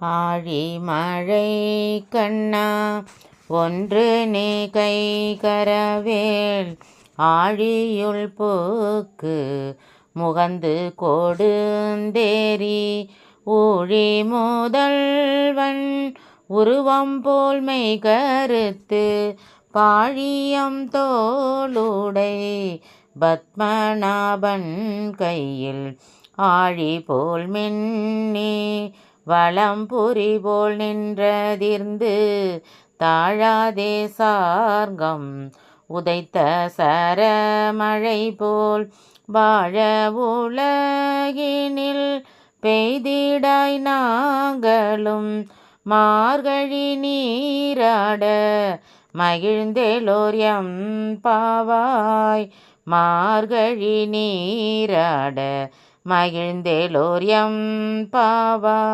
ஆழிமழை கண்ணா ஒன்று நீ கை கரவேல் ஆழியுள் போக்கு முகந்து கொடுந்தேரி ஊழி முதல்வன் உருவம் போல் மெய் கருத்து பாழியம் தோளுடை பத்மநாபன் கையில் ஆழி போல் மின்னி வலம்புரி போல் நின்றதிர்ந்து தாழாதே சார்கம் உதைத்த சரமழை போல் வாழ உலகினில் பெய்திடாய் நாங்களும் மார்கழி நீராட மகிழ்ந்தேலோர் எம்பாவாய். மார்கழி நீராட மகிழ்ந்தேலோர் எம்பாவாய்.